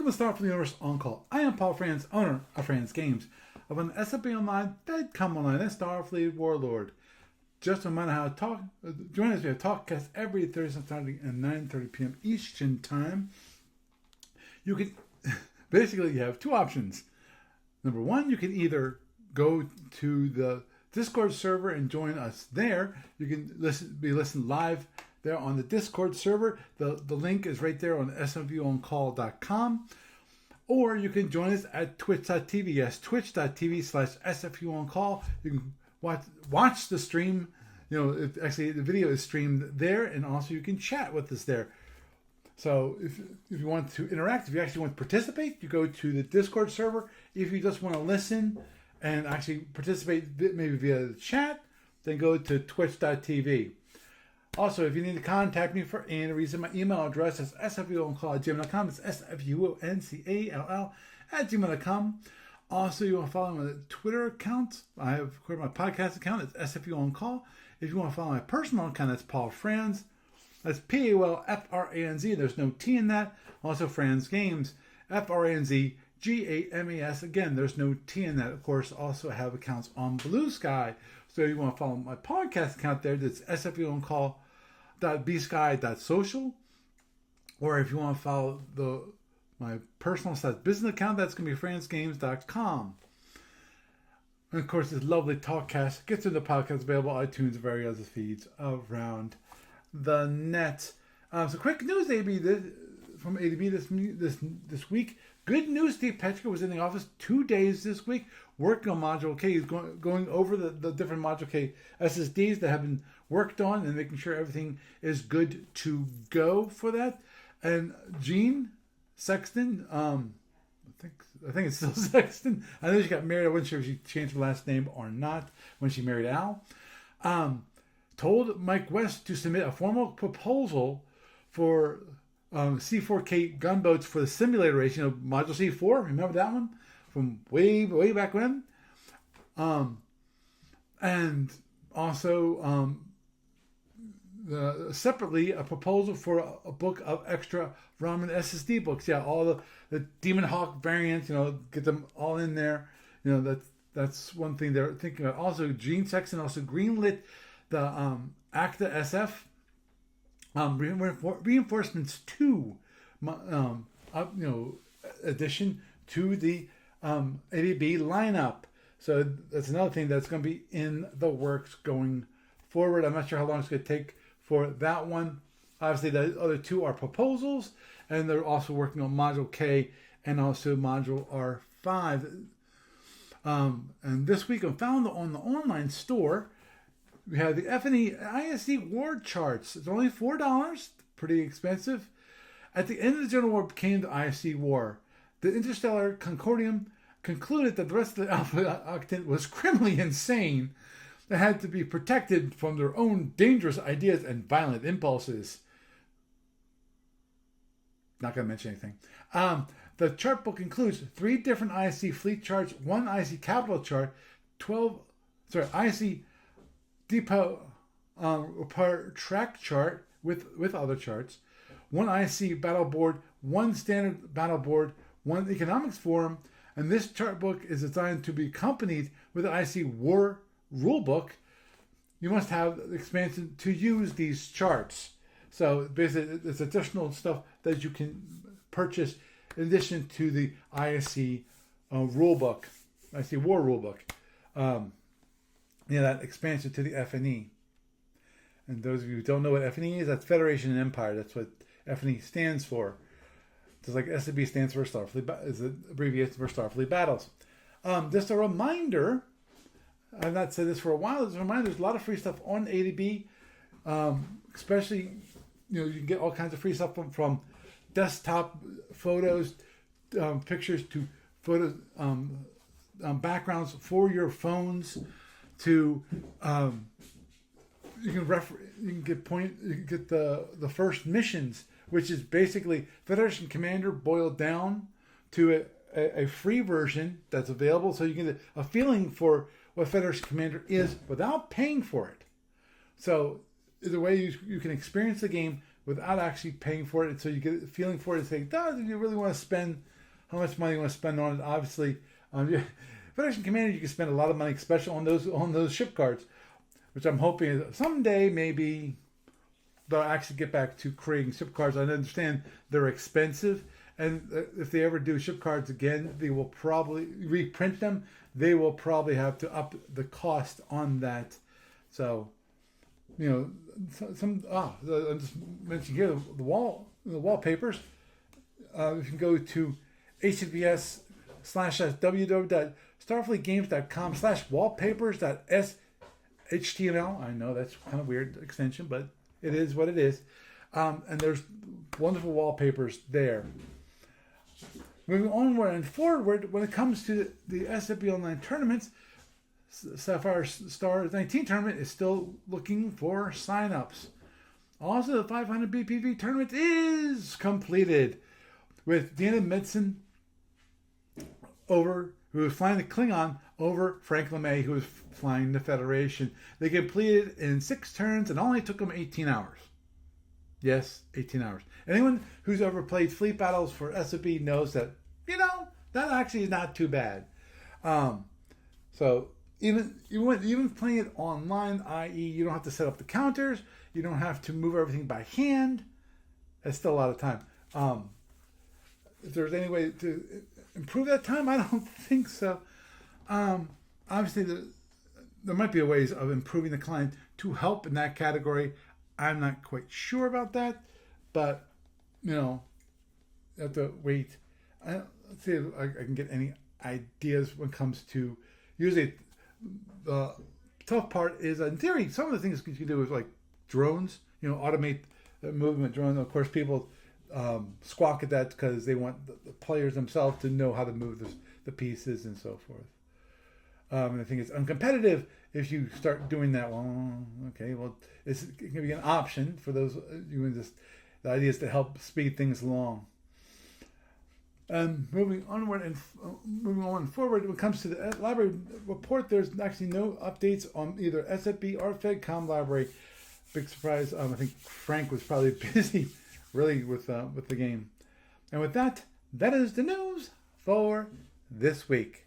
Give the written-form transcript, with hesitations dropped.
Welcome to Starfleet Universe On Call. I am Paul Franz, owner of Franz Games, of an SFU Online, Come Online, and Starfleet Warlord. Just a reminder how to talk. Join us. We have TalkCast every Thursday starting at 9:30 p.m. Eastern Time. You can basically you have two options. Number one, you can either go to the Discord server and join us there. You can listen live there on the Discord server. The link is right there on sfuoncall.com. Or you can join us at twitch.tv. Yes, twitch.tv/sfuoncall. You can watch the stream. Actually the video is streamed there, and also you can chat with us there. So if you want to interact, if you actually want to participate, you go to the Discord server. If you just want to listen and actually participate maybe via the chat, then go to twitch.tv. Also, if you need to contact me for any reason, my email address is sfuoncall@gmail.com. It's sfuoncall@gmail.com. Also, you want to follow my Twitter account. I have my podcast account. It's SFU On Call. If you want to follow my personal account, that's Paul Franz. That's PALFRANZ. There's no T in that. Also, Franz Games. FRANZGAMES. Again, there's no T in that. Of course, also have accounts on Blue Sky. So you want to follow my podcast account there, that's sfuoncall.bsky.social. Or if you want to follow my personal business account, that's going to be franzgames.com. And of course, this lovely TalkCast gets into the podcast available on iTunes and various other feeds around the net. So quick news, from ADB this week. Good news, Steve Petrick was in the office 2 days this week working on Module K. He's going over the different Module K SSDs that have been worked on and making sure everything is good to go for that. And Jean Sexton, I think it's still Sexton. I know she got married. I wasn't sure if she changed her last name or not when she married Al. Told Mike West to submit a formal proposal for C4K gunboats for the simulator race, Module C4. Remember that one from way back when? And also separately a proposal for a book of extra Ramen SSD books. Yeah, all the Demon Hawk variants. Get them all in there. That's one thing they're thinking about. Also, Gene Sexton also greenlit the ACTA SF. Reinforcements 2 addition to the ADB lineup. So that's another thing that's going to be in the works going forward. I'm not sure how long it's going to take for that one. Obviously, the other two are proposals, and they're also working on Module K and also Module R5. And this week, I found on the online store, we have the F&E ISC war charts. It's only $4, pretty expensive. At the end of the General War came the ISC war. The Interstellar Concordium concluded that the rest of the Alpha Octant was criminally insane that had to be protected from their own dangerous ideas and violent impulses. Not going to mention anything. The chart book includes 3 different ISC fleet charts, 1 ISC capital chart, ISC depot repair track chart with other charts, 1 IC battle board, 1 standard battle board, 1 economics forum, and this chart book is designed to be accompanied with an IC war rulebook. You must have the expansion to use these charts. So basically, it's additional stuff that you can purchase in addition to the ISC rulebook, ISC war rulebook. That expansion to the F&E. And those of you who don't know what F&E is, that's Federation and Empire. That's what F&E stands for. Just like SCB stands for Starfleet, is an abbreviation for Starfleet Battles. Just a reminder, I've not said this for a while, there's a lot of free stuff on ADB, especially, you can get all kinds of free stuff from desktop photos, pictures to photos, backgrounds for your phones, to you can get the first missions, which is basically Federation Commander boiled down to a free version that's available, so you can get a feeling for what Federation Commander is without paying for it. So the way you can experience the game without actually paying for it, so you get a feeling for it and say, do you really want to spend how much money you want to spend on it. Obviously, Federation Commander, you can spend a lot of money, especially on those ship cards, which I'm hoping someday maybe they'll actually get back to creating ship cards. I understand they're expensive, and if they ever do ship cards again, they will probably reprint them. They will probably have to up the cost on that. So, I'm just mentioning here the wallpapers. You can go to https://www.starfleetgames.com/wallpapers.html. I know that's kind of weird extension, but it is what it is. And there's wonderful wallpapers there. Moving onward and forward, when it comes to the SFU Online tournaments, Sapphire Star 19 tournament is still looking for sign-ups. Also, the 500 BPV tournament is completed with Dana Medson who was flying the Klingon, over Frank LeMay, who was flying the Federation. They completed in 6 turns and only took them 18 hours. Yes, 18 hours. Anyone who's ever played fleet battles for SFB knows that, that actually is not too bad. So even playing it online, i.e. you don't have to set up the counters, you don't have to move everything by hand, that's still a lot of time. If there's any way to improve that time, I don't think so. Obviously, there might be ways of improving the client to help in that category. I'm not quite sure about that, but you have to wait. Let's see if I can get any ideas when it comes to. Usually, the tough part is, in theory, some of the things you can do is like drones. Automate the movement drone. Of course, people squawk at that because they want the players themselves to know how to move the pieces and so forth. And I think it's uncompetitive if you start doing that. Well, okay, it can be an option for those the idea is to help speed things along. And moving on forward, when it comes to the library report, there's actually no updates on either SFB or FedCom library. Big surprise. I think Frank was probably busy, really, with the game. And with that, that is the news for this week.